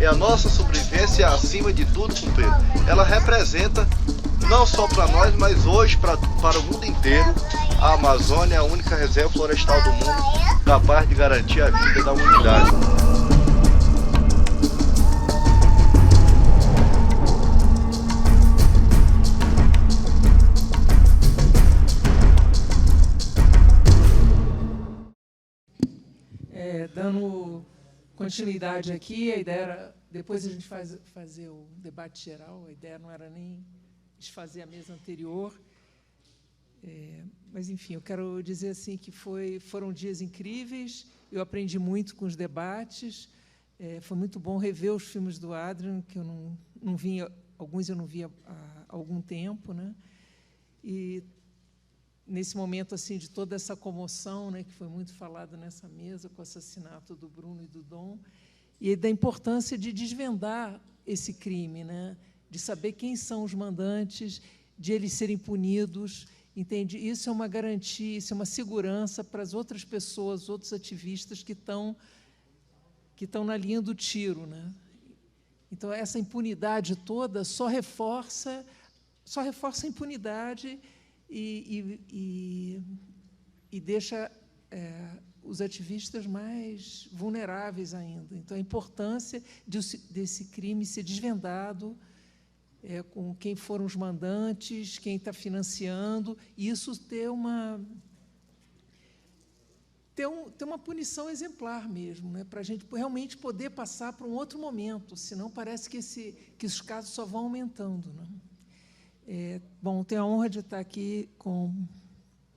a nossa sobrevivência é acima de tudo, companheiro. Ela representa, não só para nós, mas hoje para o mundo inteiro, a Amazônia é a única reserva florestal do mundo capaz de garantir a vida da humanidade. Dando continuidade aqui, a ideia era, depois a gente fazer o debate geral, a ideia não era nem desfazer a mesa anterior, mas, enfim, eu quero dizer assim que foram dias incríveis, eu aprendi muito com os debates, foi muito bom rever os filmes do Adrian, que eu não via, alguns eu não via há algum tempo, né? E nesse momento assim de toda essa comoção, né, que foi muito falado nessa mesa com o assassinato do Bruno e do Dom, e da importância de desvendar esse crime, né, de saber quem são os mandantes, de eles serem punidos, entende? Isso é uma garantia, isso é uma segurança para as outras pessoas, outros ativistas que estão na linha do tiro, né? Então essa impunidade toda só reforça a impunidade e deixa os ativistas mais vulneráveis ainda. Então, a importância desse crime ser desvendado, com quem foram os mandantes, quem está financiando, e isso ter uma punição exemplar mesmo, né, para a gente realmente poder passar para um outro momento, senão parece que os casos só vão aumentando, né? Bom, tenho a honra de estar aqui com o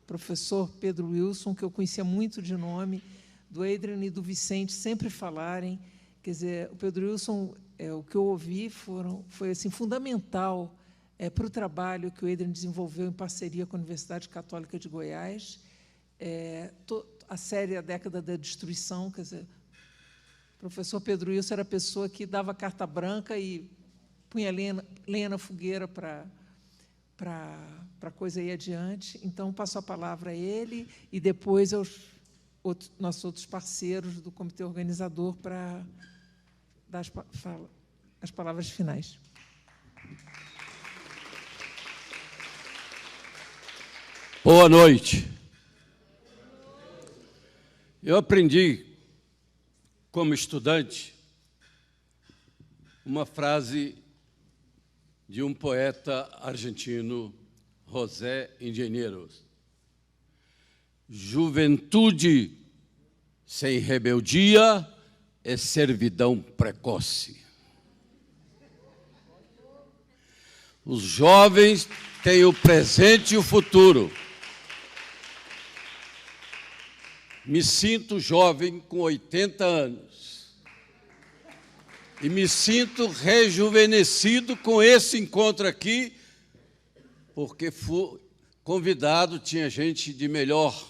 professor Pedro Wilson, que eu conhecia muito de nome, do Adrian e do Vicente sempre falarem. Quer dizer, o Pedro Wilson, o que eu ouvi foi assim, fundamental para o trabalho que o Adrian desenvolveu em parceria com a Universidade Católica de Goiás, a série A Década da Destruição. Quer dizer, o professor Pedro Wilson era a pessoa que dava carta branca e punha lenha na fogueira para a coisa ir adiante. Então, passo a palavra a ele e depois aos nossos outros parceiros do comitê organizador para dar as palavras finais. Boa noite. Eu aprendi, como estudante, uma frase de um poeta argentino, José Ingeniero: juventude sem rebeldia é servidão precoce. Os jovens têm o presente e o futuro. Me sinto jovem com 80 anos. E me sinto rejuvenescido com esse encontro aqui, porque fui convidado, tinha gente de melhor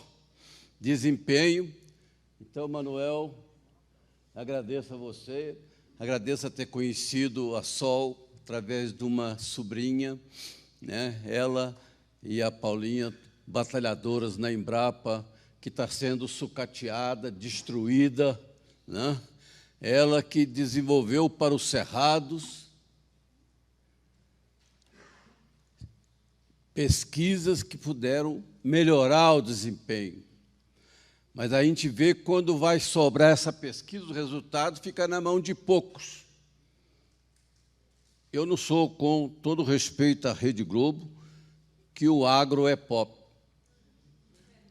desempenho. Então, Manuel, agradeço a você, agradeço a ter conhecido a Sol através de uma sobrinha, né? Ela e a Paulinha, batalhadoras na Embrapa, que está sendo sucateada, destruída, né? Ela que desenvolveu para os cerrados pesquisas que puderam melhorar o desempenho. Mas a gente vê que quando vai sobrar essa pesquisa, o resultado fica na mão de poucos. Eu não sou, com todo respeito à Rede Globo, que o agro é pop.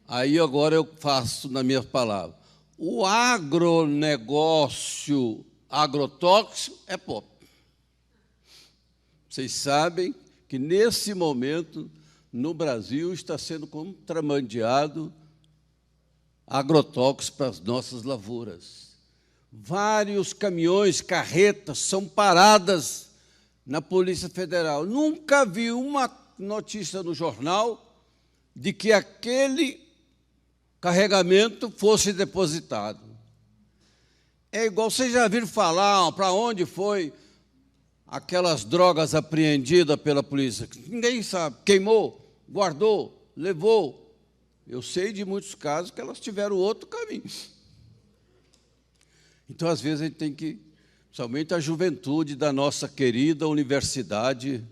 Aí agora eu faço na minha palavra. O agronegócio agrotóxico é pop. Vocês sabem que, nesse momento, no Brasil, está sendo contrabandeado agrotóxicos para as nossas lavouras. Vários caminhões, carretas, são paradas na Polícia Federal. Nunca vi uma notícia no jornal de que aquele carregamento fosse depositado. É igual, vocês já viram falar para onde foi aquelas drogas apreendidas pela polícia? Ninguém sabe. Queimou, guardou, levou. Eu sei de muitos casos que elas tiveram outro caminho. Então, às vezes, a gente tem que principalmente a juventude da nossa querida Universidade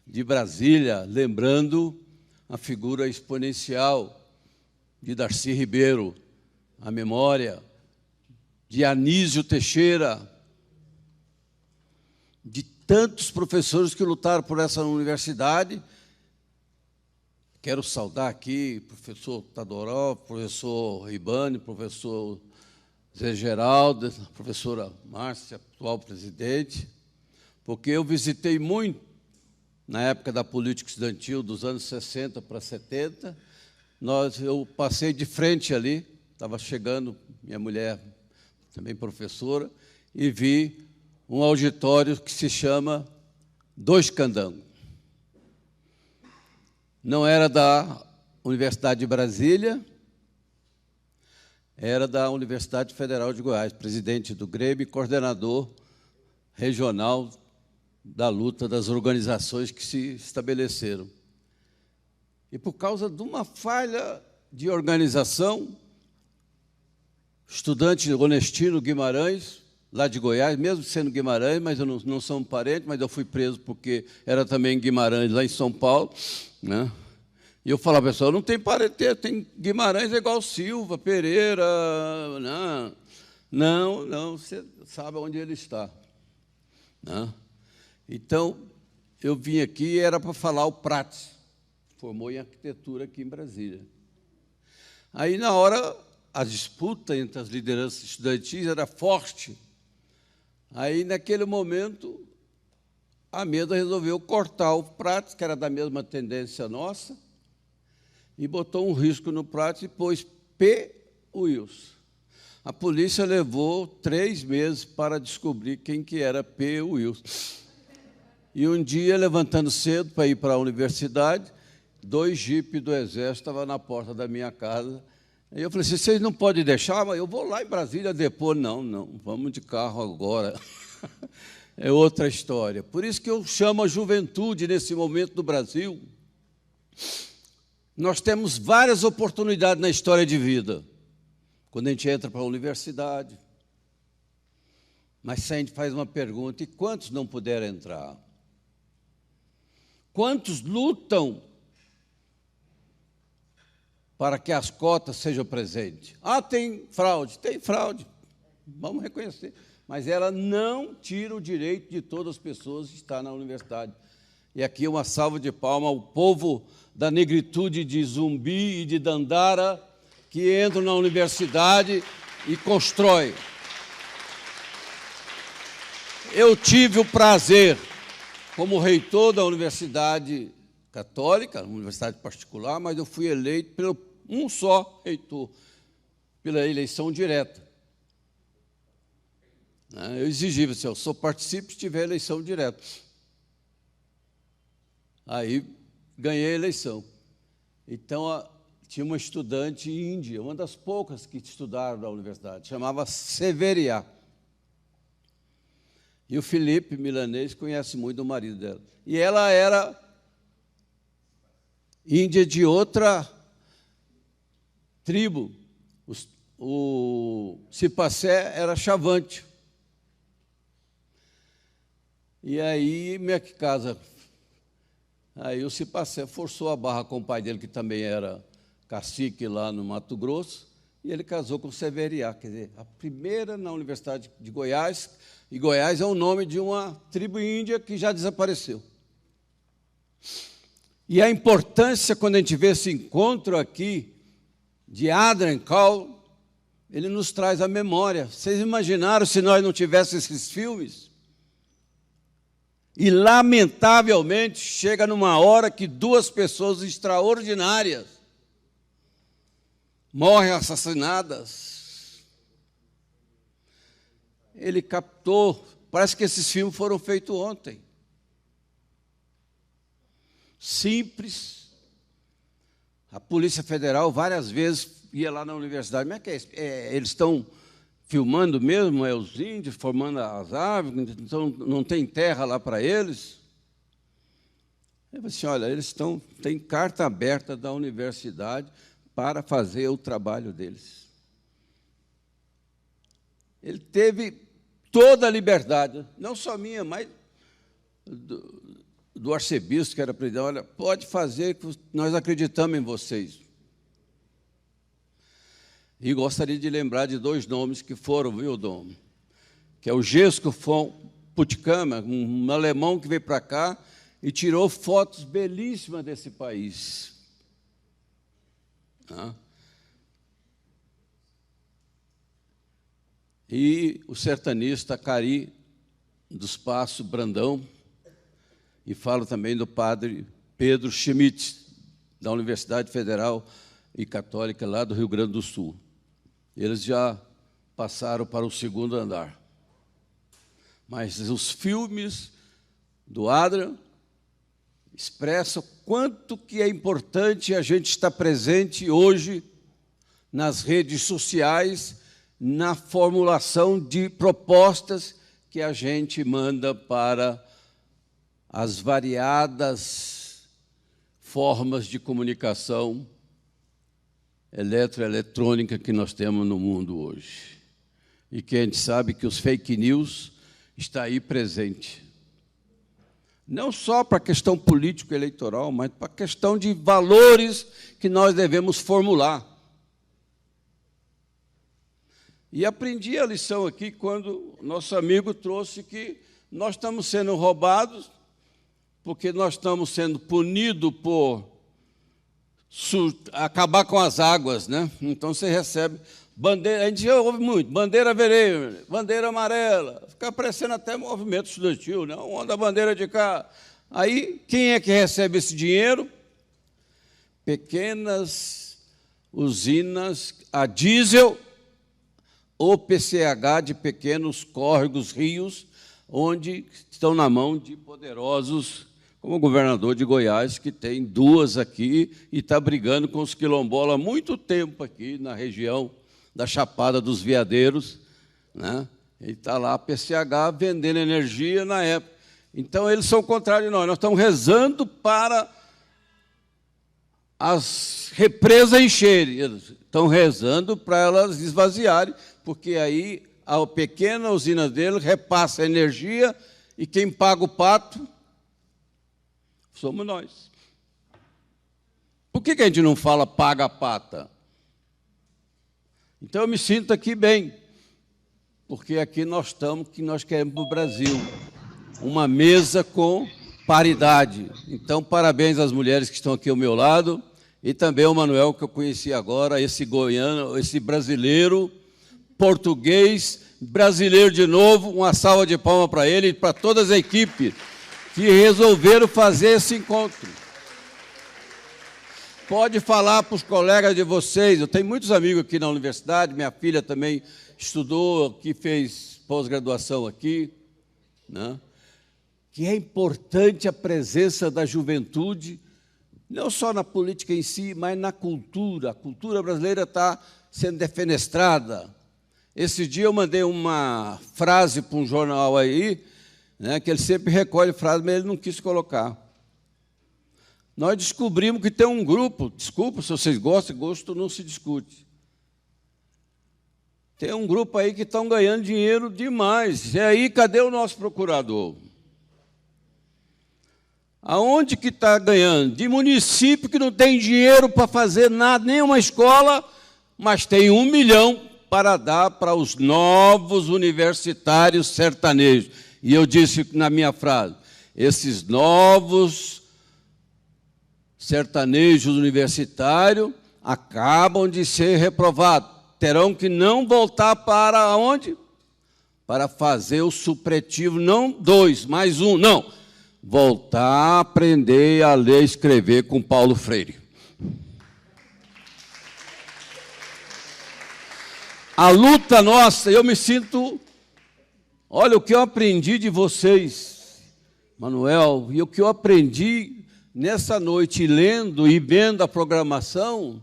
de Brasília, lembrando a figura exponencial de Darcy Ribeiro, a memória de Anísio Teixeira, de tantos professores que lutaram por essa universidade. Quero saudar aqui o professor Tadoró, professor Ribani, professor Zé Geraldo, a professora Márcia, atual presidente, porque eu visitei muito, na época da política estudantil, dos anos 60 para 70, eu passei de frente ali, estava chegando, minha mulher, também professora, e vi um auditório que se chama Dois Candangos. Não era da Universidade de Brasília, era da Universidade Federal de Goiás, presidente do Grêmio e coordenador regional da luta das organizações que se estabeleceram. E, por causa de uma falha de organização, estudante Honestino Guimarães, lá de Goiás, mesmo sendo Guimarães, mas eu não sou um parente, mas eu fui preso porque era também Guimarães, lá em São Paulo, né? E eu falava, pessoal, não tem parente, tem Guimarães é igual Silva, Pereira, não, você sabe onde ele está, né? Então, eu vim aqui e era para falar o Prates, formou em arquitetura aqui em Brasília. Aí, na hora, a disputa entre as lideranças estudantis era forte. Aí, naquele momento, a mesa resolveu cortar o Prates, que era da mesma tendência nossa, e botou um risco no Prates e pôs P. Wilson. A polícia levou 3 meses para descobrir quem que era P. Wilson. E um dia, levantando cedo para ir para a universidade, 2 jipes do Exército estavam na porta da minha casa. Aí eu falei assim, vocês não podem deixar, mas eu vou lá em Brasília depois. Não, vamos de carro agora. É outra história. Por isso que eu chamo a juventude, nesse momento do Brasil. Nós temos várias oportunidades na história de vida. Quando a gente entra para a universidade. Mas se a gente faz uma pergunta, e quantos não puderam entrar? Quantos lutam para que as cotas sejam presentes? Ah, tem fraude, vamos reconhecer. Mas ela não tira o direito de todas as pessoas estar na universidade. E aqui uma salva de palmas ao povo da negritude de Zumbi e de Dandara, que entram na universidade e constroem. Eu tive o prazer, como reitor da Universidade Católica, universidade particular, mas eu fui eleito pelo um só reitor, pela eleição direta. Eu exigi, se eu só participo se tiver eleição direta. Aí ganhei a eleição. Então, tinha uma estudante índia, uma das poucas que estudaram na universidade, chamava Severiá. E o Felipe Milanês conhece muito o marido dela. E ela era índia de outra tribo. O Cipacé era Chavante. E aí, minha casa... Aí o Cipacé forçou a barra com o pai dele, que também era cacique lá no Mato Grosso, e ele casou com Severiá, quer dizer, a primeira na Universidade de Goiás, e Goiás é o nome de uma tribo índia que já desapareceu. E a importância, quando a gente vê esse encontro aqui, de Adrian Call, ele nos traz a memória. Vocês imaginaram se nós não tivéssemos esses filmes? E, lamentavelmente, chega numa hora que 2 pessoas extraordinárias morrem assassinadas. Ele captou, parece que esses filmes foram feitos ontem. Simples. A Polícia Federal várias vezes ia lá na universidade. Como é que é? Eles estão filmando mesmo, os índios formando as árvores, então não tem terra lá para eles. Eu falei assim, olha, eles têm carta aberta da universidade para fazer o trabalho deles. Ele teve toda a liberdade, não só minha, mas do arcebispo, que era presidente. Olha, pode fazer, que nós acreditamos em vocês. E gostaria de lembrar de 2 nomes que foram, viu, Dom? Que é o Gesco von Puttkamer, um alemão que veio para cá e tirou fotos belíssimas desse país. E o sertanista Cari dos Passos Brandão, e falo também do padre Pedro Schmidt, da Universidade Federal e Católica, lá do Rio Grande do Sul. Eles já passaram para o 2º andar. Mas os filmes do Adrian expressam quanto que é importante a gente estar presente hoje nas redes sociais, na formulação de propostas que a gente manda para as variadas formas de comunicação eletroeletrônica que nós temos no mundo hoje. E que a gente sabe que os fake news está aí presente. Não só para a questão político-eleitoral, mas para a questão de valores que nós devemos formular. E aprendi a lição aqui quando nosso amigo trouxe que nós estamos sendo roubados, porque nós estamos sendo punidos por acabar com as águas, né? Então você recebe bandeira, a gente já ouve muito, bandeira vermelha, bandeira amarela, fica aparecendo até movimento estudantil, né? Onda a bandeira de cá. Aí, quem é que recebe esse dinheiro? Pequenas usinas a diesel ou PCH de pequenos córregos, rios, onde estão na mão de poderosos, como o governador de Goiás, que tem 2 aqui e está brigando com os quilombolas há muito tempo aqui na região da Chapada dos Veadeiros, né? Ele está lá, a PCH, vendendo energia na época. Então, eles são contrários de nós. Nós estamos rezando para as represas encherem. Eles estão rezando para elas esvaziarem, porque aí a pequena usina dele repassa a energia e quem paga o pato somos nós. Por que a gente não fala paga a pata? Então, eu me sinto aqui bem, porque aqui nós estamos, que nós queremos para o Brasil, uma mesa com paridade. Então, parabéns às mulheres que estão aqui ao meu lado, e também ao Manuel, que eu conheci agora, esse goiano, esse brasileiro, português, brasileiro de novo, uma salva de palmas para ele e para todas as equipes que resolveram fazer esse encontro. Pode falar para os colegas de vocês, eu tenho muitos amigos aqui na universidade, minha filha também estudou aqui, fez pós-graduação aqui, né? Que é importante a presença da juventude, não só na política em si, mas na cultura. A cultura brasileira está sendo defenestrada. Esse dia eu mandei uma frase para um jornal aí, né, que ele sempre recolhe frases, mas ele não quis colocar. Nós descobrimos que tem um grupo, desculpa se vocês gostam, gosto não se discute. Tem um grupo aí que estão ganhando dinheiro demais. E aí, cadê o nosso procurador? Aonde que está ganhando? De município que não tem dinheiro para fazer nada, nem uma escola, mas tem 1 milhão para dar para os novos universitários sertanejos. E eu disse na minha frase, esses novos sertanejos universitários acabam de ser reprovados. Terão que não voltar para onde? Para fazer o supletivo, não 2, mais 1, não. Voltar a aprender a ler e escrever com Paulo Freire. A luta nossa, eu me sinto... Olha, o que eu aprendi de vocês, Manuel, e o que eu aprendi nessa noite, lendo e vendo a programação,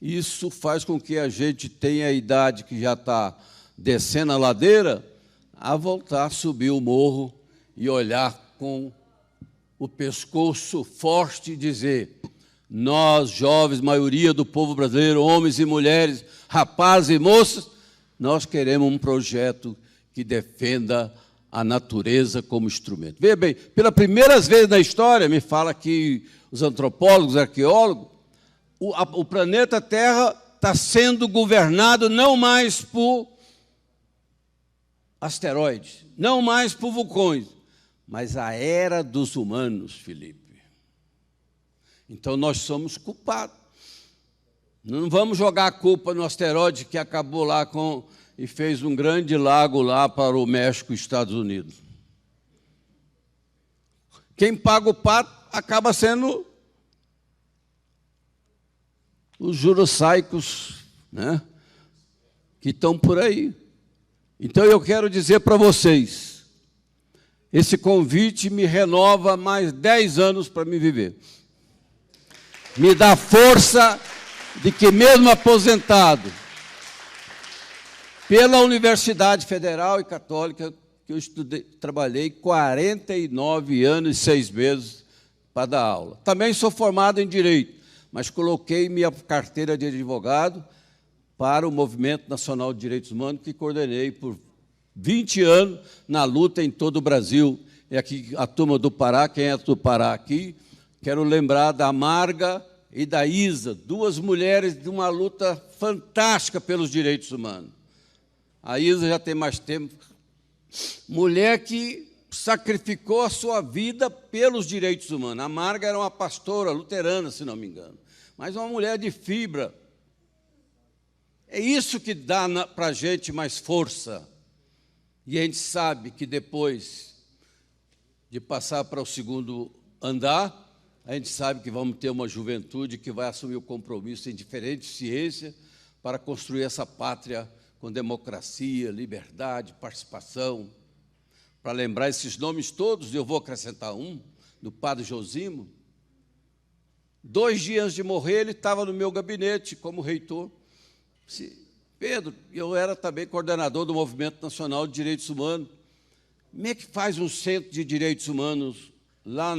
isso faz com que a gente tenha a idade que já está descendo a ladeira, a voltar a subir o morro e olhar com o pescoço forte e dizer, nós, jovens, maioria do povo brasileiro, homens e mulheres, rapazes e moças, nós queremos um projeto que defenda a natureza como instrumento. Veja bem, pela primeira vez na história, me fala que os antropólogos, arqueólogos, o planeta Terra está sendo governado não mais por asteroides, não mais por vulcões, mas a era dos humanos, Felipe. Então, nós somos culpados. Não vamos jogar a culpa no asteroide que acabou lá e fez um grande lago lá para o México e Estados Unidos. Quem paga o pato acaba sendo os jurosaicos, né, que estão por aí. Então, eu quero dizer para vocês, esse convite me renova mais 10 anos para me viver. Me dá força de que, mesmo aposentado, pela Universidade Federal e Católica, que eu trabalhei 49 anos e 6 meses para dar aula. Também sou formado em Direito, mas coloquei minha carteira de advogado para o Movimento Nacional de Direitos Humanos, que coordenei por 20 anos na luta em todo o Brasil. E aqui a turma do Pará, quem é do Pará aqui, quero lembrar da Marga e da Isa, 2 mulheres de uma luta fantástica pelos direitos humanos. A Isa já tem mais tempo. Mulher que sacrificou a sua vida pelos direitos humanos. A Marga era uma pastora luterana, se não me engano, mas uma mulher de fibra. É isso que dá para a gente mais força. E a gente sabe que depois de passar para o segundo andar, a gente sabe que vamos ter uma juventude que vai assumir o compromisso em diferentes ciências para construir essa pátria com democracia, liberdade, participação. Para lembrar esses nomes todos, eu vou acrescentar um, do padre Josimo. 2 dias antes de morrer, ele estava no meu gabinete como reitor. Pedro, eu era também coordenador do Movimento Nacional de Direitos Humanos. Como é que faz um centro de direitos humanos lá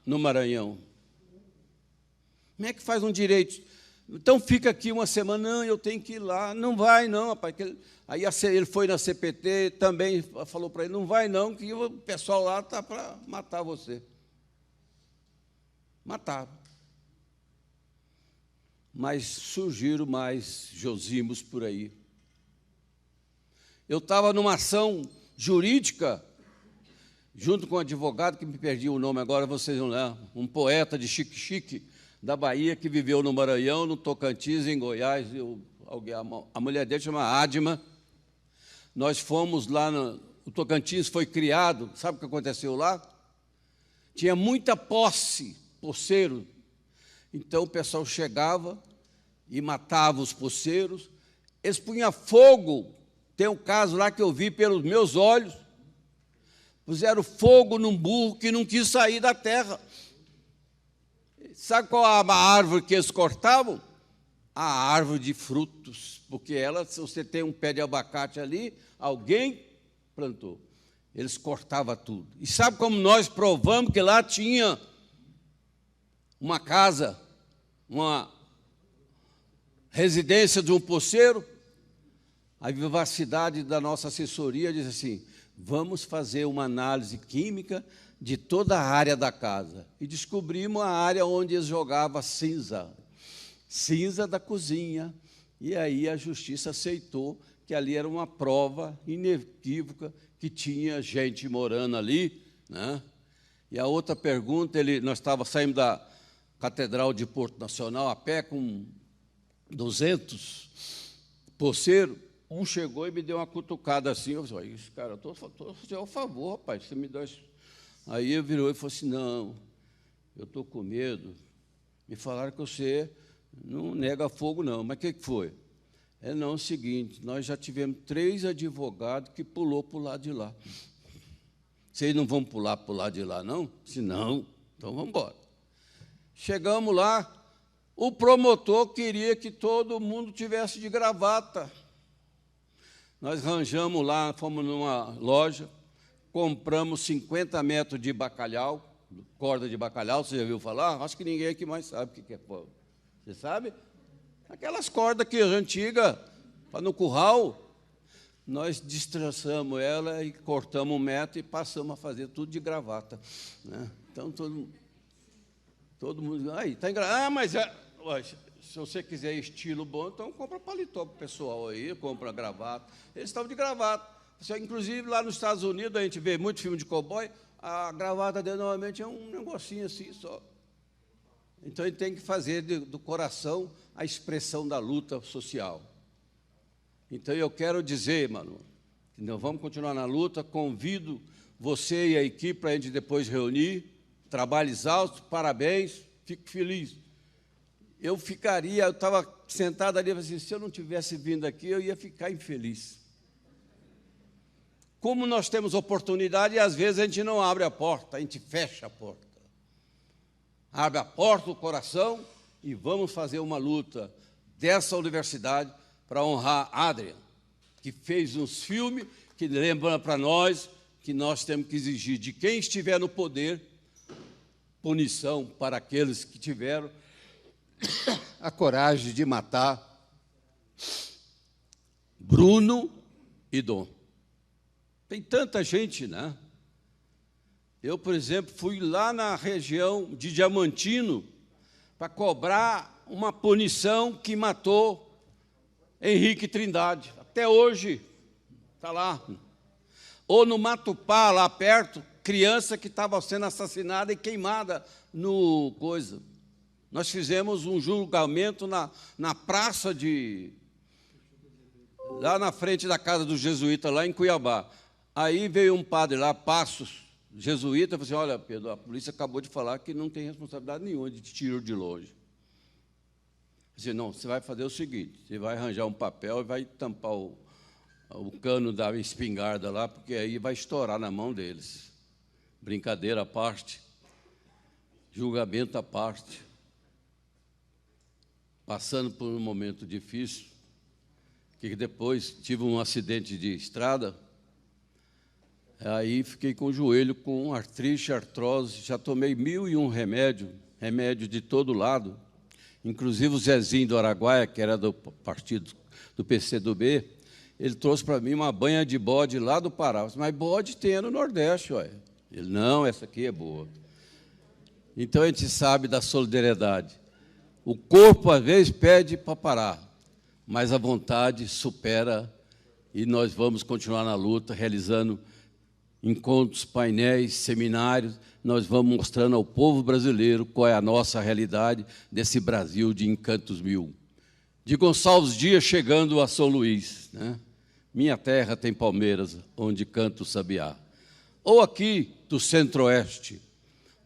no Maranhão? Como é que faz um direito? Então, fica aqui uma semana, não, eu tenho que ir lá. Não vai, não, rapaz. Aí ele foi na CPT, também falou para ele, não vai, não, que o pessoal lá está para matar você. Mataram. Mas surgiram mais Josimos por aí. Eu estava numa ação jurídica, junto com um advogado, que me perdi o nome agora, vocês não lembram, um poeta de Xique-Xique, da Bahia, que viveu no Maranhão, no Tocantins, em Goiás. A mulher dele chama Adma. Nós fomos lá, o Tocantins foi criado, sabe o que aconteceu lá? Tinha muita posse, poceiro. Então, o pessoal chegava e matava os poceiros. Eles punham fogo. Tem um caso lá que eu vi pelos meus olhos. Puseram fogo num burro que não quis sair da terra. Sabe qual a árvore que eles cortavam? A árvore de frutos. Porque se você tem um pé de abacate ali, alguém plantou. Eles cortavam tudo. E sabe como nós provamos que lá tinha uma casa, uma residência de um poceiro? A vivacidade da nossa assessoria diz assim, vamos fazer uma análise química de toda a área da casa. E descobrimos a área onde eles jogavam cinza da cozinha. E aí a justiça aceitou que ali era uma prova inequívoca que tinha gente morando ali, né? E a outra pergunta, nós estávamos saindo da Catedral de Porto Nacional a pé com 200 poceiros. Um chegou e me deu uma cutucada assim. Eu falei, cara, eu estou fazendo um favor, rapaz, você me dá isso. Aí ele virou e falou assim, não, eu estou com medo. Me falaram que você não nega fogo, não. Mas o que foi? Não, é o seguinte, nós já tivemos 3 advogados que pulou para o lado de lá. Vocês não vão pular para o lado de lá, não? Se não, então vamos embora. Chegamos lá, o promotor queria que todo mundo tivesse de gravata. Nós arranjamos lá, fomos numa loja, compramos 50 metros de bacalhau, corda de bacalhau, você já viu falar? Acho que ninguém aqui mais sabe o que é corda. Você sabe? Aquelas cordas que antigas, para no curral. nós destrançamos ela e cortamos o metro e passamos a fazer tudo de gravata, né? Então, todo mundo... Aí, está engraçado. Ah, mas se você quiser estilo bom, então compra paletó para o pessoal aí, compra gravata. Eles estavam de gravata. Inclusive, lá nos Estados Unidos, a gente vê muito filme de cowboy, a gravata dele, normalmente, é um negocinho assim só. Então, ele tem que fazer do coração a expressão da luta social. Então, eu quero dizer, mano, que nós vamos continuar na luta, convido você e a equipe para a gente depois reunir, trabalho exausto, parabéns, fico feliz. Eu estava sentado ali e falei assim, se eu não tivesse vindo aqui, eu ia ficar infeliz. Como nós temos oportunidade, e às vezes a gente não abre a porta, a gente fecha a porta. Abre a porta do coração e vamos fazer uma luta dessa universidade para honrar Adrian, que fez uns filmes que lembram para nós que nós temos que exigir de quem estiver no poder punição para aqueles que tiveram a coragem de matar Bruno e Dom. Tem tanta gente, né? Eu, por exemplo, fui lá na região de Diamantino para cobrar uma punição que matou Henrique Trindade. Até hoje está lá. Ou no Matupá, lá perto, criança que estava sendo assassinada e queimada no coisa. Nós fizemos um julgamento na praça lá na frente da casa dos jesuítas, lá em Cuiabá. Aí veio um padre lá, Passos, jesuíta, falou assim, olha, Pedro, a polícia acabou de falar que não tem responsabilidade nenhuma de tiro de longe. Eu disse, não, você vai fazer o seguinte, você vai arranjar um papel e vai tampar o cano da espingarda lá, porque aí vai estourar na mão deles. Brincadeira à parte, julgamento à parte. Passando por um momento difícil, que depois tive um acidente de estrada, aí fiquei com o joelho com artrite, artrose, já tomei 1001 remédio de todo lado, inclusive o Zezinho do Araguaia, que era do partido do PCdoB, ele trouxe para mim uma banha de bode lá do Pará. Eu disse, mas bode tem no Nordeste, ué. Ele, não, essa aqui é boa. Então, a gente sabe da solidariedade. O corpo, às vezes, pede para parar, mas a vontade supera e nós vamos continuar na luta, realizando encontros, painéis, seminários. Nós vamos mostrando ao povo brasileiro qual é a nossa realidade desse Brasil de encantos mil. De Gonçalves Dias chegando a São Luís, né? Minha terra tem palmeiras, onde canta o sabiá. Ou aqui do Centro-Oeste,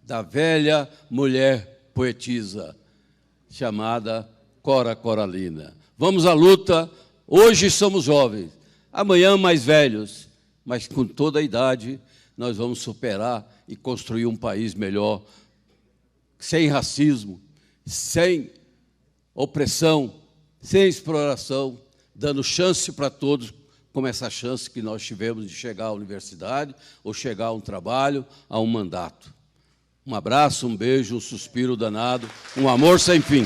da velha mulher poetisa, chamada Cora Coralina. Vamos à luta, hoje somos jovens, amanhã mais velhos, mas com toda a idade nós vamos superar e construir um país melhor, sem racismo, sem opressão, sem exploração, dando chance para todos, como essa chance que nós tivemos de chegar à universidade, ou chegar a um trabalho, a um mandato. Um abraço, um beijo, um suspiro danado, um amor sem fim.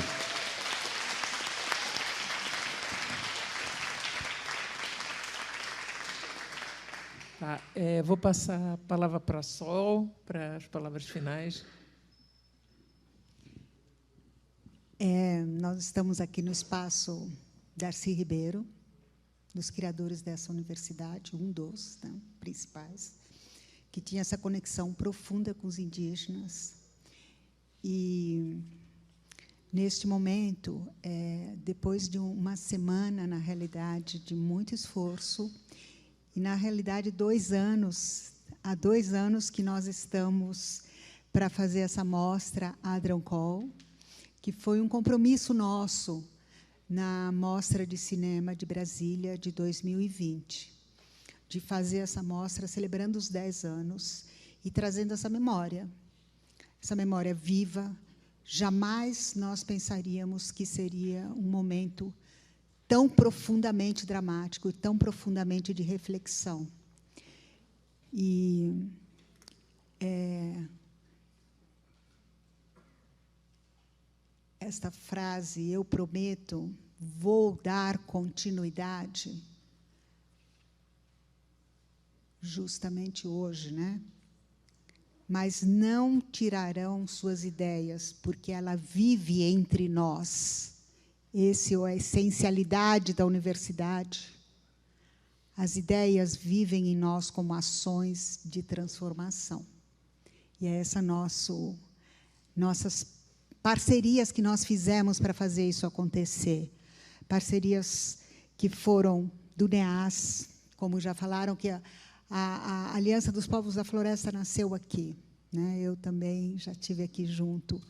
Tá, vou passar a palavra para a Sol, para as palavras finais. Nós estamos aqui no espaço Darcy Ribeiro, dos criadores dessa universidade, um dos, né, principais, que tinha essa conexão profunda com os indígenas. E, neste momento, depois de uma semana, na realidade, de muito esforço, e, na realidade, há 2 anos que nós estamos para fazer essa mostra Adrian Cole, que foi um compromisso nosso na Mostra de Cinema de Brasília de 2020, de fazer essa mostra celebrando os 10 anos e trazendo essa memória viva. Jamais nós pensaríamos que seria um momento tão profundamente dramático e tão profundamente de reflexão. E esta frase, eu prometo, vou dar continuidade, justamente hoje, né? Mas não tirarão suas ideias, porque ela vive entre nós. Essa é a essencialidade da universidade. As ideias vivem em nós como ações de transformação. E é essa nossas parcerias que nós fizemos para fazer isso acontecer. Parcerias que foram do NEAS, como já falaram, que a Aliança dos Povos da Floresta nasceu aqui, né? Eu também já estive aqui junto.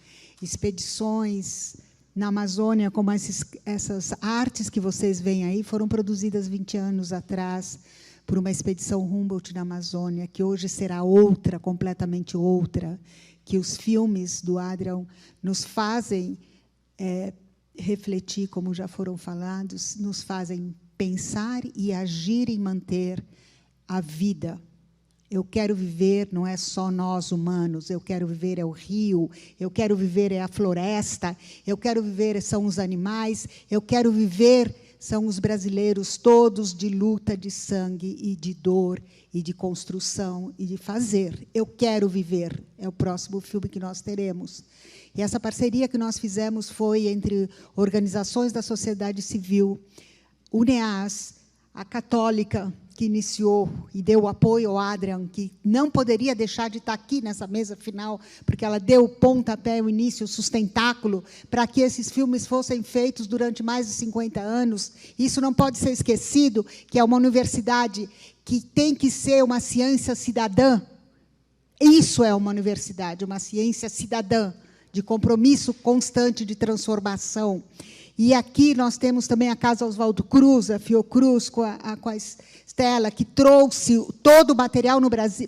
Expedições na Amazônia, como essas artes que vocês veem aí, foram produzidas 20 anos atrás por uma expedição Humboldt na Amazônia, que hoje será outra, completamente outra, que os filmes do Adrian nos fazem refletir, como já foram falados, nos fazem pensar e agir em manter a vida. Eu quero viver, não é só nós humanos, eu quero viver é o rio, eu quero viver é a floresta, eu quero viver são os animais, eu quero viver são os brasileiros todos de luta, de sangue e de dor e de construção e de fazer. Eu quero viver, é o próximo filme que nós teremos. E essa parceria que nós fizemos foi entre organizações da sociedade civil, o NEAS, a Católica, que iniciou e deu apoio ao Adrian, que não poderia deixar de estar aqui nessa mesa final, porque ela deu o pontapé, o início, o sustentáculo, para que esses filmes fossem feitos durante mais de 50 anos. Isso não pode ser esquecido, que é uma universidade que tem que ser uma ciência cidadã. Isso é uma universidade, uma ciência cidadã, de compromisso constante de transformação. E aqui nós temos também a Casa Oswaldo Cruz, a Fiocruz, com a Estela, que trouxe todo o material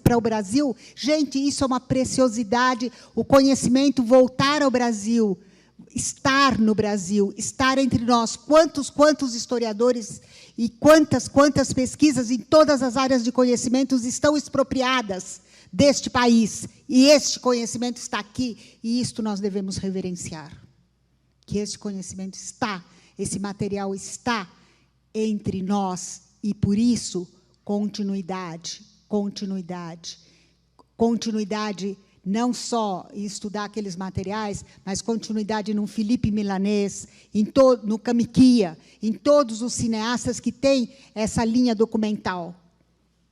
para o Brasil. Gente, isso é uma preciosidade, o conhecimento voltar ao Brasil, estar no Brasil, estar entre nós. Quantos historiadores e quantas pesquisas em todas as áreas de conhecimentos estão expropriadas deste país. E este conhecimento está aqui, e isto nós devemos reverenciar. Que esse conhecimento está, esse material está entre nós, e, por isso, continuidade, continuidade. Continuidade não só em estudar aqueles materiais, mas continuidade no Felipe Milanês, no Camiquia, em todos os cineastas que têm essa linha documental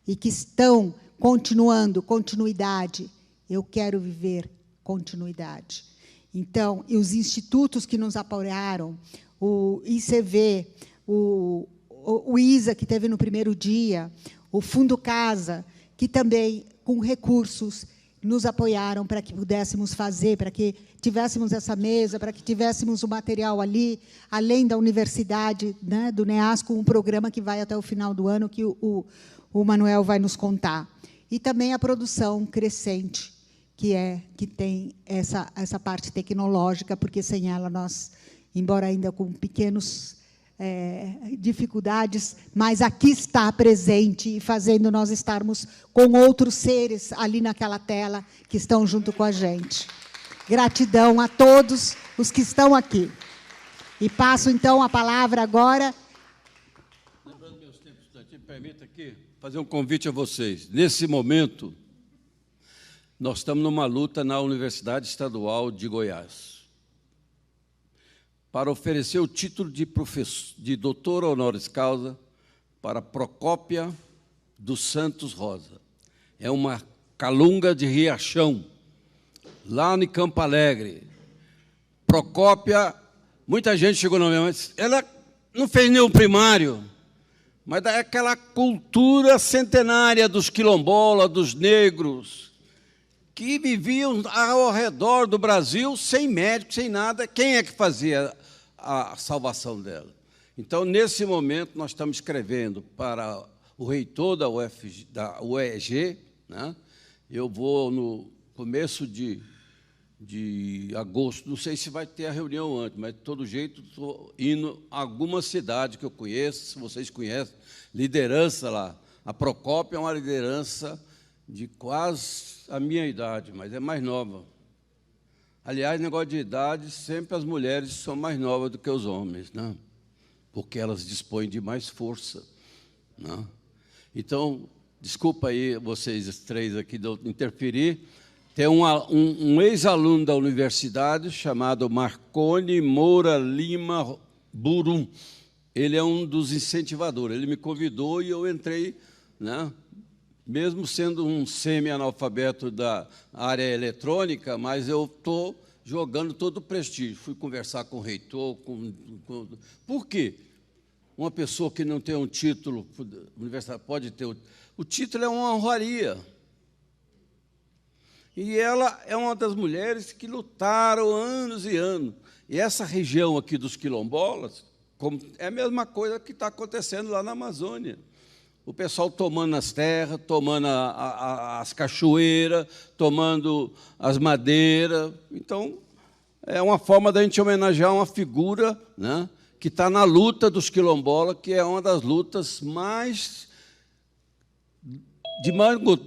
e que estão continuando, continuidade. Eu quero viver continuidade. Então, e os institutos que nos apoiaram, o ICV, o ISA, que teve no primeiro dia, o Fundo Casa, que também, com recursos, nos apoiaram para que pudéssemos fazer, para que tivéssemos essa mesa, para que tivéssemos o material ali, além da universidade, né, do NEAS, com um programa que vai até o final do ano, que o Manuel vai nos contar. E também a produção crescente, que tem essa parte tecnológica, porque sem ela nós, embora ainda com pequenas dificuldades, mas aqui está presente e fazendo nós estarmos com outros seres ali naquela tela que estão junto com a gente. Gratidão a todos os que estão aqui. E passo, então, a palavra agora. Lembrando meus tempos, me permita aqui fazer um convite a vocês. Nesse momento, nós estamos numa luta na Universidade Estadual de Goiás para oferecer o título de doutor honoris causa para Procópia dos Santos Rosa. É uma calunga de Riachão, lá em Campo Alegre. Procópia, muita gente chegou na minha mãe, ela não fez nenhum primário, mas é aquela cultura centenária dos quilombolas, dos negros, que viviam ao redor do Brasil sem médico, sem nada. Quem é que fazia a salvação dela? Então, nesse momento, nós estamos escrevendo para o reitor da UEG, né? Eu vou, no começo de agosto, não sei se vai ter a reunião antes, mas, de todo jeito, estou indo a alguma cidade que eu conheço, se vocês conhecem, liderança lá. A Procópia é uma liderança de quase a minha idade, mas é mais nova. Aliás, negócio de idade, sempre as mulheres são mais novas do que os homens, né? Porque elas dispõem de mais força, né? Então, desculpa aí vocês três aqui de eu interferir, tem um ex-aluno da universidade chamado Marconi Moura Lima Burum. Ele é um dos incentivadores. Ele me convidou e eu entrei, né? Mesmo sendo um semi-analfabeto da área eletrônica, mas eu estou jogando todo o prestígio. Fui conversar com o reitor. Por quê? Uma pessoa que não tem um título universitário pode ter... O título é uma honraria. E ela é uma das mulheres que lutaram anos e anos. E essa região aqui dos quilombolas é a mesma coisa que está acontecendo lá na Amazônia. O pessoal tomando as terras, tomando as cachoeiras, tomando as madeiras. Então, é uma forma da gente homenagear uma figura, né, que está na luta dos quilombolas, que é uma das lutas mais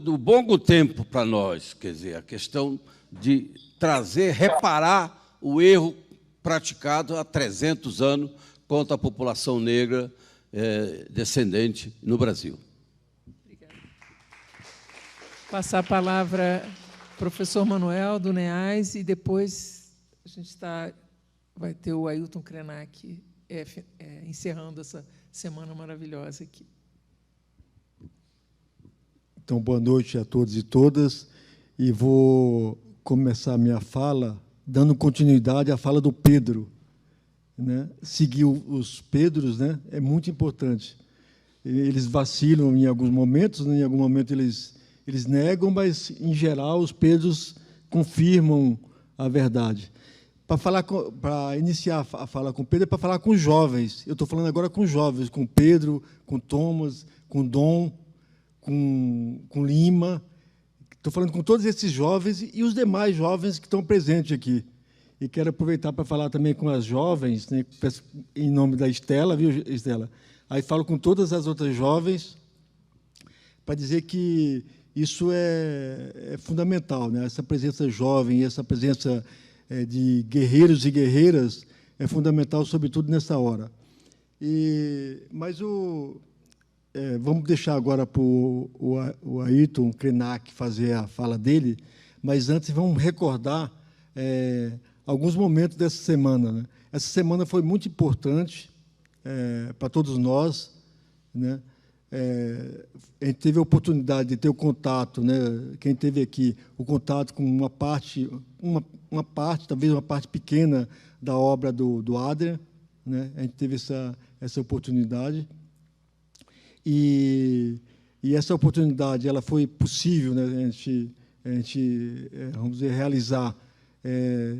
do bom tempo para nós. Quer dizer, a questão de reparar o erro praticado há 300 anos contra a população negra descendente no Brasil. Obrigada. Passar a palavra ao professor Manuel, do NEAS, e depois a gente vai ter o Ailton Krenak encerrando essa semana maravilhosa aqui. Então, boa noite a todos e todas, e vou começar a minha fala dando continuidade à fala do Pedro. Né? Seguir os Pedros, né, é muito importante. Eles vacilam em alguns momentos, né, em algum momento eles negam, mas, em geral, os Pedros confirmam a verdade. Para iniciar a fala com Pedro, é para falar com os jovens. Eu estou falando agora com os jovens, com Pedro, com Thomas, com Dom, com Lima. Estou falando com todos esses jovens e os demais jovens que estão presentes aqui. E quero aproveitar para falar também com as jovens, né, em nome da Estela, viu, Estela? Aí falo com todas as outras jovens, para dizer que isso é fundamental, né? Essa presença jovem, essa presença de guerreiros e guerreiras é fundamental, sobretudo nessa hora. Mas vamos deixar agora para o Ailton Krenak fazer a fala dele, mas antes vamos recordar alguns momentos dessa semana. Né? Essa semana foi muito importante para todos nós. Né? A gente teve a oportunidade de ter o contato, né? Quem teve aqui, o contato com uma parte, talvez uma parte pequena da obra do Adrian. Né? A gente teve essa oportunidade. E essa oportunidade ela foi possível, né? a gente vamos dizer, realizar,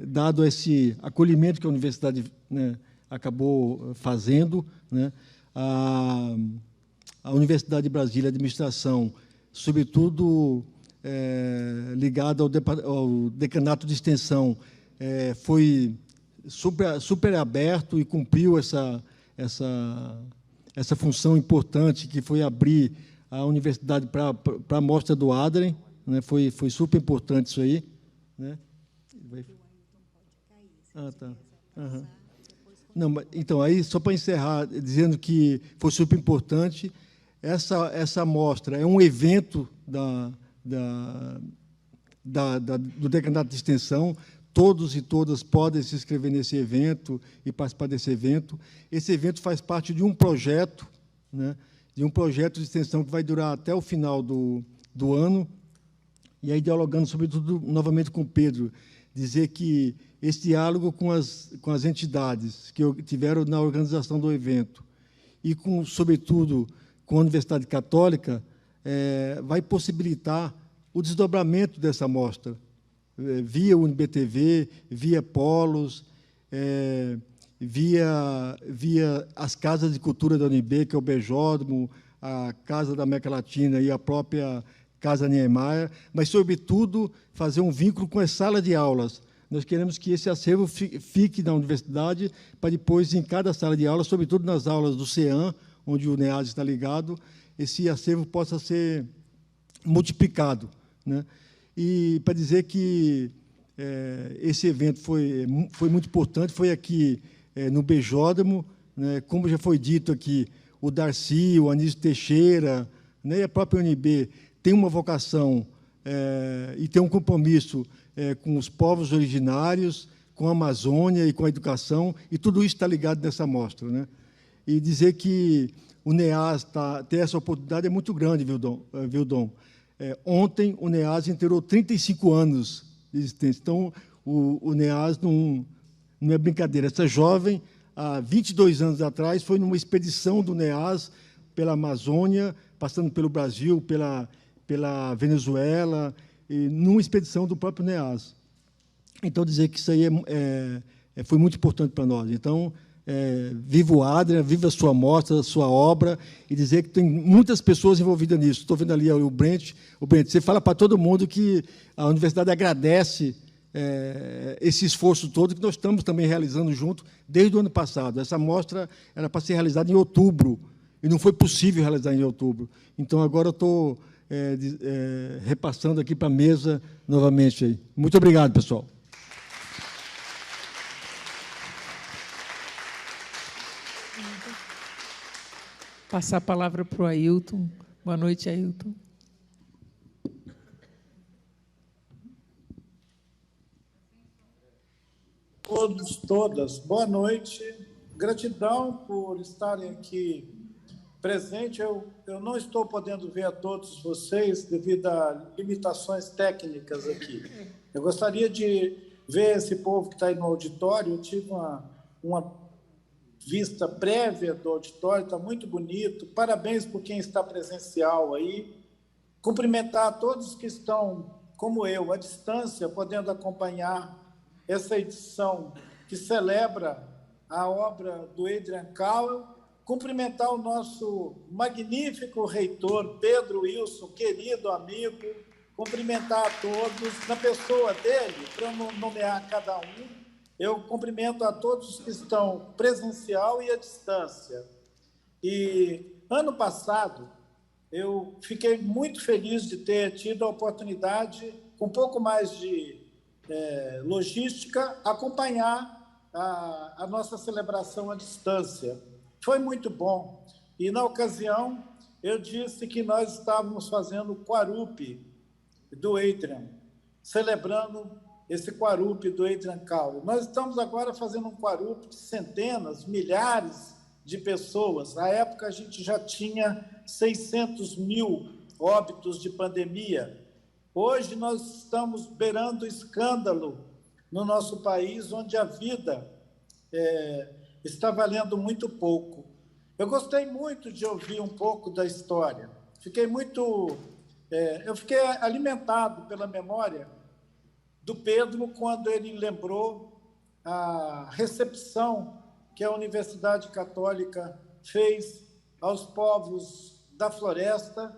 dado esse acolhimento que a universidade, né, acabou fazendo. Né? A Universidade de Brasília, a administração, sobretudo ligada ao decanato de extensão, foi super aberto e cumpriu essa função importante, que foi abrir a universidade para a mostra do Adrien. Né? Foi super importante isso aí. Né? Tá. Uhum. Não, então, aí, só para encerrar, dizendo que foi super importante, essa mostra é um evento do decanato de extensão. Todos e todas podem se inscrever nesse evento e participar desse evento. Esse evento faz parte de um projeto, né, de um projeto de extensão que vai durar até o final do ano. E aí, dialogando, sobretudo, novamente com o Pedro, dizer que esse diálogo com as entidades que tiveram na organização do evento e, sobretudo, com a Universidade Católica, vai possibilitar o desdobramento dessa mostra, via UNBTV, via Polos, via as casas de cultura da UNB, que é o Bejódromo, a Casa da América Latina e a própria Casa Niemeyer, mas, sobretudo, fazer um vínculo com as salas de aulas. Nós queremos que esse acervo fique na universidade, para depois, em cada sala de aula, sobretudo nas aulas do CEAM, onde o NEAS está ligado, esse acervo possa ser multiplicado. Né? E para dizer que esse evento foi muito importante, foi aqui no Bejódromo, né? Como já foi dito aqui, o Darcy, o Anísio Teixeira, né, e a própria UNB tem uma vocação e tem um compromisso com os povos originários, com a Amazônia e com a educação, e tudo isso está ligado nessa mostra, né? E dizer que o NEAS ter essa oportunidade é muito grande, viu, Dom? Ontem, o NEAS inteirou 35 anos de existência. Então, o NEAS não é brincadeira. Essa jovem, há 22 anos atrás, foi numa expedição do NEAS pela Amazônia, passando pelo Brasil, pela Venezuela, e numa expedição do próprio NEAS. Então, dizer que isso aí foi muito importante para nós. Então, viva o Adrian, viva a sua mostra, a sua obra, e dizer que tem muitas pessoas envolvidas nisso. Estou vendo ali o Brent. Você fala para todo mundo que a universidade agradece esse esforço todo que nós estamos também realizando junto desde o ano passado. Essa mostra era para ser realizada em outubro, e não foi possível realizar em outubro. Então, agora eu estou repassando aqui para a mesa novamente. Aí. Muito obrigado, pessoal. Passar a palavra para o Ailton. Boa noite, Ailton. Todos, todas, boa noite. Gratidão por estarem aqui presentes. Eu não estou podendo ver a todos vocês devido a limitações técnicas aqui. Eu gostaria de ver esse povo que está aí no auditório. Eu tive uma vista prévia do auditório, está muito bonito. Parabéns por quem está presencial aí. Cumprimentar a todos que estão, como eu, à distância, podendo acompanhar essa edição que celebra a obra do Adrian Cowell. Cumprimentar o nosso magnífico reitor, Pedro Wilson, querido amigo. Cumprimentar a todos, na pessoa dele, para eu não nomear cada um. Eu cumprimento a todos que estão presencial e à distância. E, ano passado, eu fiquei muito feliz de ter tido a oportunidade, com um pouco mais de logística, acompanhar a nossa celebração à distância. Foi muito bom. E, na ocasião, eu disse que nós estávamos fazendo o Quarup do Adrian, celebrando esse Quarup do Adrian Cowell. Nós estamos agora fazendo um Quarup de centenas, milhares de pessoas. À época, a gente já tinha 600 mil óbitos de pandemia. Hoje, nós estamos beirando o escândalo no nosso país, onde a vida está valendo muito pouco. Eu gostei muito de ouvir um pouco da história. Eu fiquei alimentado pela memória do Pedro, quando ele lembrou a recepção que a Universidade Católica fez aos povos da floresta,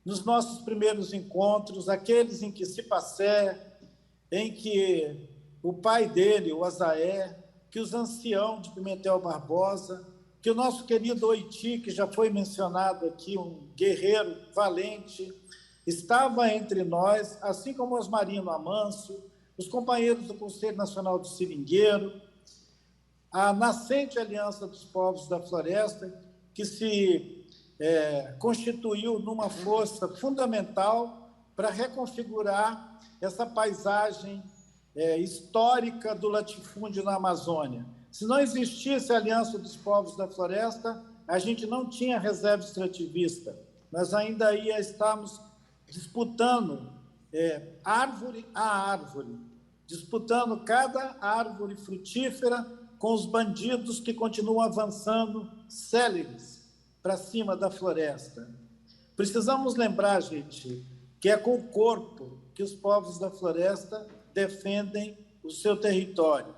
nos nossos primeiros encontros, aqueles em que Cipacé, em que o pai dele, o Azaé, que os anciãos de Pimentel Barbosa, que o nosso querido Oiti, que já foi mencionado aqui, um guerreiro valente, estava entre nós, assim como Osmarino Amâncio, os companheiros do Conselho Nacional do Seringueiro, a nascente Aliança dos Povos da Floresta, que se constituiu numa força fundamental para reconfigurar essa paisagem histórica do latifúndio na Amazônia. Se não existisse a Aliança dos Povos da Floresta, a gente não tinha reserva extrativista. Nós ainda ia estarmos disputando árvore a árvore, disputando cada árvore frutífera com os bandidos que continuam avançando céleres para cima da floresta. Precisamos lembrar, gente, que é com o corpo que os povos da floresta defendem o seu território.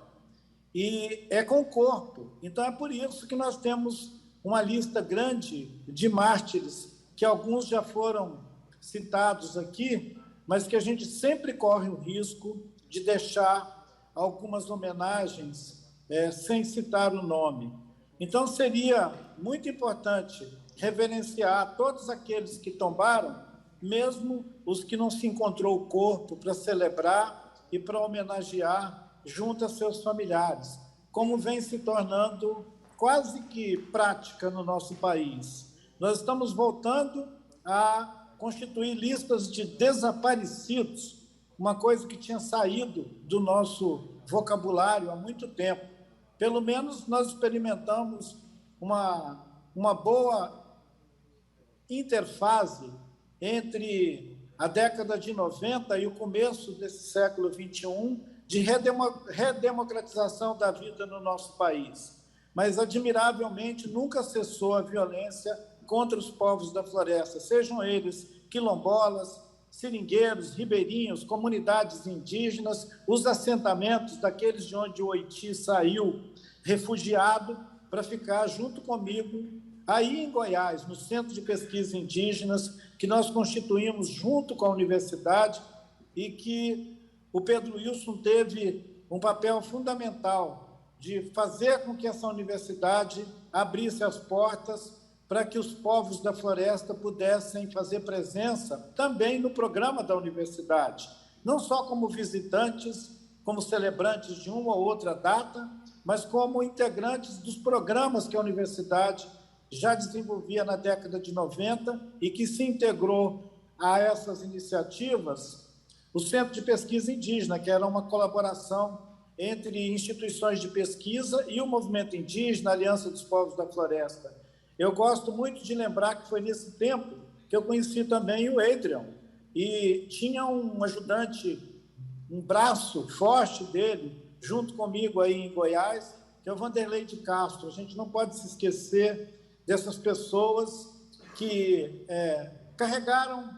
E é com o corpo. Então, é por isso que nós temos uma lista grande de mártires, que alguns já foram citados aqui, mas que a gente sempre corre o risco de deixar algumas homenagens sem citar o nome. Então, seria muito importante reverenciar todos aqueles que tombaram, mesmo os que não se encontrou o corpo para celebrar e para homenagear junto a seus familiares, como vem se tornando quase que prática no nosso país. Nós estamos voltando a constituir listas de desaparecidos, uma coisa que tinha saído do nosso vocabulário há muito tempo. Pelo menos nós experimentamos uma boa interface entre a década de 90 e o começo desse século XXI de redemocratização da vida no nosso país. Mas, admiravelmente, nunca cessou a violência contra os povos da floresta, sejam eles quilombolas, seringueiros, ribeirinhos, comunidades indígenas, os assentamentos daqueles de onde o Oiti saiu refugiado para ficar junto comigo aí em Goiás, no Centro de Pesquisa Indígenas, que nós constituímos junto com a universidade e que o Pedro Wilson teve um papel fundamental de fazer com que essa universidade abrisse as portas para que os povos da floresta pudessem fazer presença também no programa da universidade, não só como visitantes, como celebrantes de uma ou outra data, mas como integrantes dos programas que a universidade já desenvolvia na década de 90 e que se integrou a essas iniciativas, o Centro de Pesquisa Indígena, que era uma colaboração entre instituições de pesquisa e o movimento indígena, a Aliança dos Povos da Floresta. Eu gosto muito de lembrar que foi nesse tempo que eu conheci também o Adrian, e tinha um ajudante, um braço forte dele, junto comigo aí em Goiás, que é o Vanderlei de Castro. A gente não pode se esquecer dessas pessoas que carregaram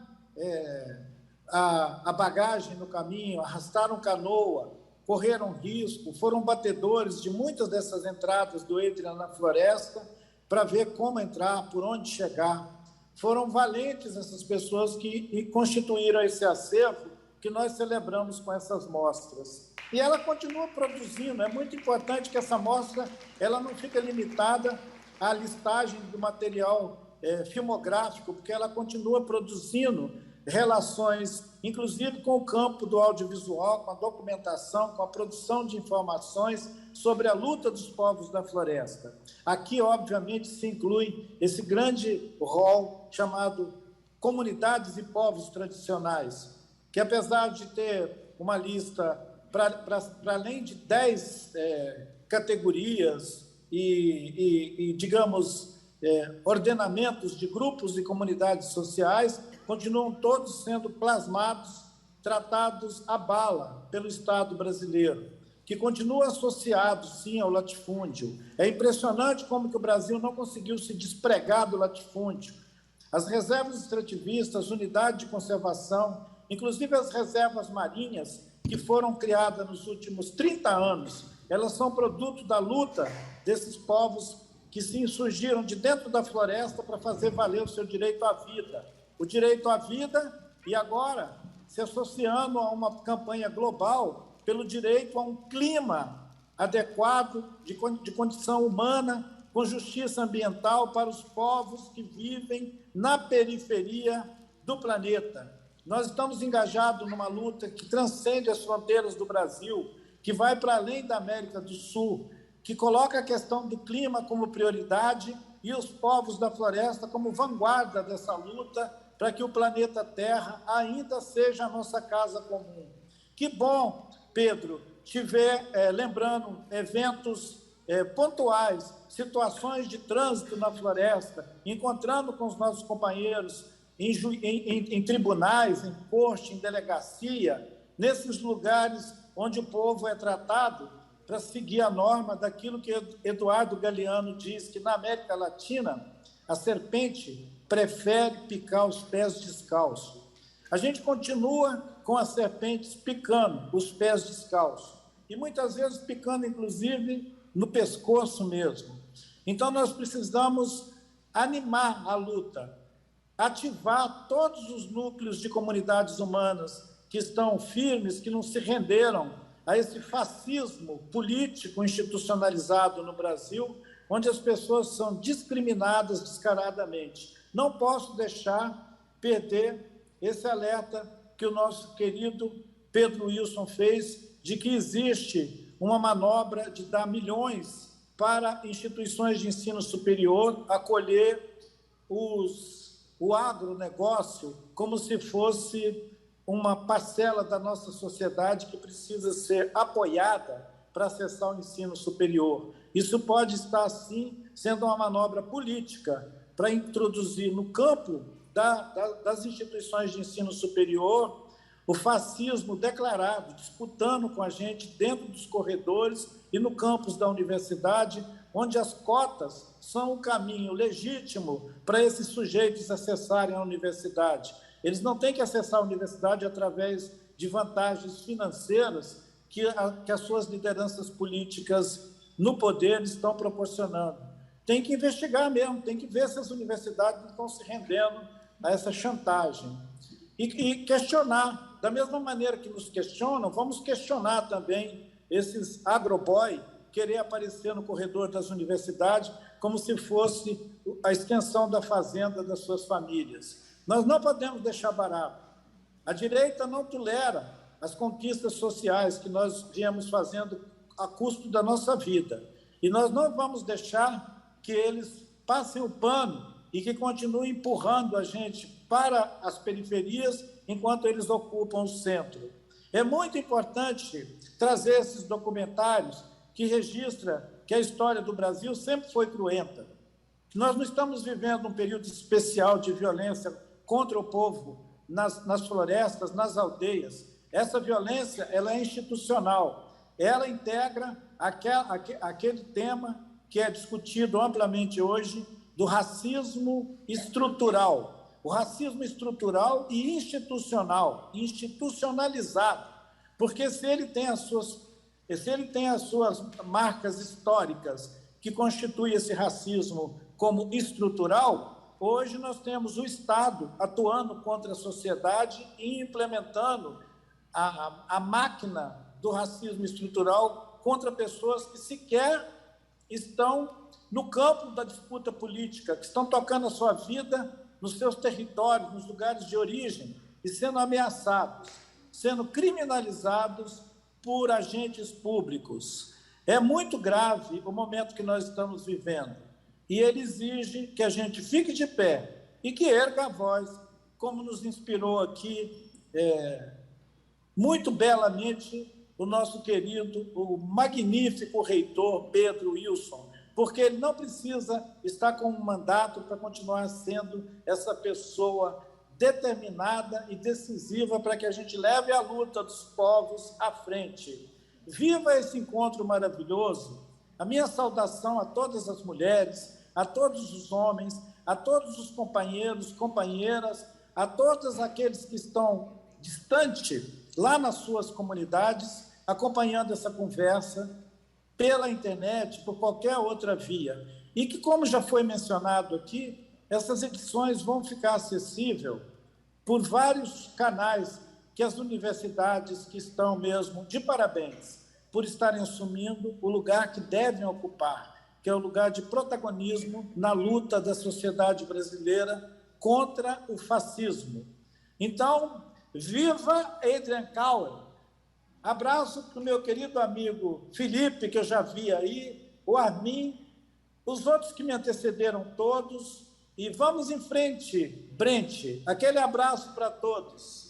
a bagagem no caminho, arrastaram canoa, correram risco, foram batedores de muitas dessas entradas do Adrian na floresta para ver como entrar, por onde chegar. Foram valentes essas pessoas que constituíram esse acervo que nós celebramos com essas mostras. E ela continua produzindo. É muito importante que essa mostra ela não fique limitada à listagem do material filmográfico, porque ela continua produzindo relações, inclusive com o campo do audiovisual, com a documentação, com a produção de informações sobre a luta dos povos da floresta. Aqui, obviamente, se inclui esse grande rol chamado Comunidades e Povos Tradicionais, que, apesar de ter uma lista para além de 10 categorias e digamos, ordenamentos de grupos e comunidades sociais, continuam todos sendo plasmados, tratados à bala pelo Estado brasileiro, que continua associado, sim, ao latifúndio. É impressionante como que o Brasil não conseguiu se despregar do latifúndio. As reservas extrativistas, as unidades de conservação, inclusive as reservas marinhas, que foram criadas nos últimos 30 anos, elas são produto da luta desses povos que se insurgiram de dentro da floresta para fazer valer o seu direito à vida. O direito à vida e agora se associando a uma campanha global pelo direito a um clima adequado, de condição humana, com justiça ambiental para os povos que vivem na periferia do planeta. Nós estamos engajados numa luta que transcende as fronteiras do Brasil, que vai para além da América do Sul, que coloca a questão do clima como prioridade e os povos da floresta como vanguarda dessa luta para que o planeta Terra ainda seja a nossa casa comum. Que bom, Pedro, te ver lembrando eventos pontuais, situações de trânsito na floresta, encontrando com os nossos companheiros em tribunais, em corte, em delegacia, nesses lugares onde o povo é tratado para seguir a norma daquilo que Eduardo Galeano diz, que na América Latina a serpente prefere picar os pés descalços. A gente continua com as serpentes picando os pés descalços e muitas vezes picando, inclusive, no pescoço mesmo. Então, nós precisamos animar a luta, ativar todos os núcleos de comunidades humanas que estão firmes, que não se renderam a esse fascismo político institucionalizado no Brasil, onde as pessoas são discriminadas descaradamente. Não posso deixar perder esse alerta que o nosso querido Pedro Wilson fez, de que existe uma manobra de dar milhões para instituições de ensino superior acolher os o agronegócio como se fosse uma parcela da nossa sociedade que precisa ser apoiada para acessar o ensino superior. Isso pode estar, sim, sendo uma manobra política para introduzir no campo das instituições de ensino superior o fascismo declarado, disputando com a gente dentro dos corredores e no campus da universidade, onde as cotas são o caminho legítimo para esses sujeitos acessarem a universidade. Eles não têm que acessar a universidade através de vantagens financeiras que as suas lideranças políticas no poder estão proporcionando. Tem que investigar mesmo, tem que ver se as universidades não estão se rendendo a essa chantagem. E questionar, da mesma maneira que nos questionam, vamos questionar também esses agroboy querer aparecer no corredor das universidades como se fosse a extensão da fazenda das suas famílias. Nós não podemos deixar barato. A direita não tolera as conquistas sociais que nós viemos fazendo a custo da nossa vida. E nós não vamos deixar que eles passem o pano e que continuem empurrando a gente para as periferias enquanto eles ocupam o centro. É muito importante trazer esses documentários que registram que a história do Brasil sempre foi cruenta. Nós não estamos vivendo um período especial de violência contra o povo nas florestas, nas aldeias. Essa violência ela é institucional. Ela integra aquele tema que é discutido amplamente hoje do racismo estrutural. O racismo estrutural e institucional, institucionalizado. Porque se ele tem as suas marcas históricas que constituem esse racismo como estrutural, hoje nós temos o Estado atuando contra a sociedade e implementando a máquina do racismo estrutural contra pessoas que sequer estão no campo da disputa política, que estão tocando a sua vida nos seus territórios, nos lugares de origem, e sendo ameaçados, sendo criminalizados por agentes públicos. É muito grave o momento que nós estamos vivendo, e ele exige que a gente fique de pé e que erga a voz, como nos inspirou aqui muito belamente o nosso querido, o magnífico reitor Pedro Wilson, porque ele não precisa estar com um mandato para continuar sendo essa pessoa determinada e decisiva para que a gente leve a luta dos povos à frente. Viva esse encontro maravilhoso. A minha saudação a todas as mulheres, a todos os homens, a todos os companheiros, companheiras, a todos aqueles que estão distantes lá nas suas comunidades, acompanhando essa conversa pela internet, por qualquer outra via. E que, como já foi mencionado aqui, essas edições vão ficar acessíveis por vários canais que as universidades que estão mesmo de parabéns por estarem assumindo o lugar que devem ocupar, que é o lugar de protagonismo na luta da sociedade brasileira contra o fascismo. Então, viva Adrian Cowan! Abraço para o meu querido amigo Felipe, que eu já vi aí, o Armin, os outros que me antecederam todos, e vamos em frente, Brent. Aquele abraço para todos.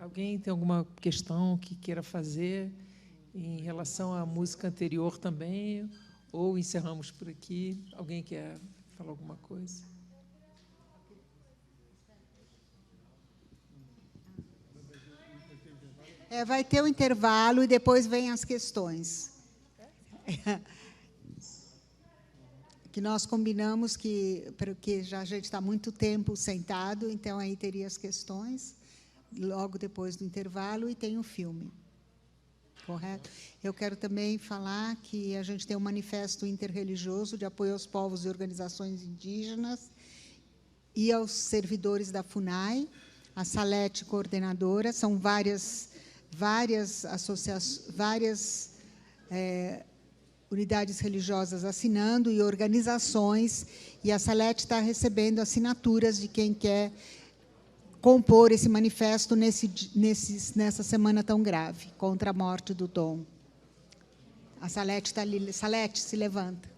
Alguém tem alguma questão que queira fazer em relação à música anterior também? Ou encerramos por aqui? Alguém quer falar alguma coisa? Vai ter o intervalo e depois vem as questões. Que nós combinamos porque já a gente está muito tempo sentado, então aí teria as questões logo depois do intervalo, e tem o filme. Correto? Eu quero também falar que a gente tem um manifesto interreligioso de apoio aos povos e organizações indígenas, e aos servidores da FUNAI, a Salete coordenadora, são várias associações, unidades religiosas assinando e organizações, e a Salete está recebendo assinaturas de quem quer compor esse manifesto nessa semana tão grave, contra a morte do Dom. A Salete está ali. Salete, se levanta.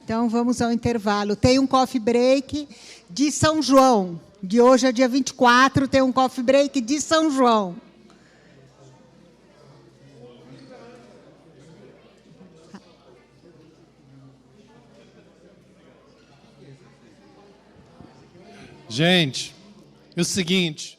Então, vamos ao intervalo. Tem um coffee break de São João. De hoje a dia 24, tem um coffee break de São João. Gente, é o seguinte,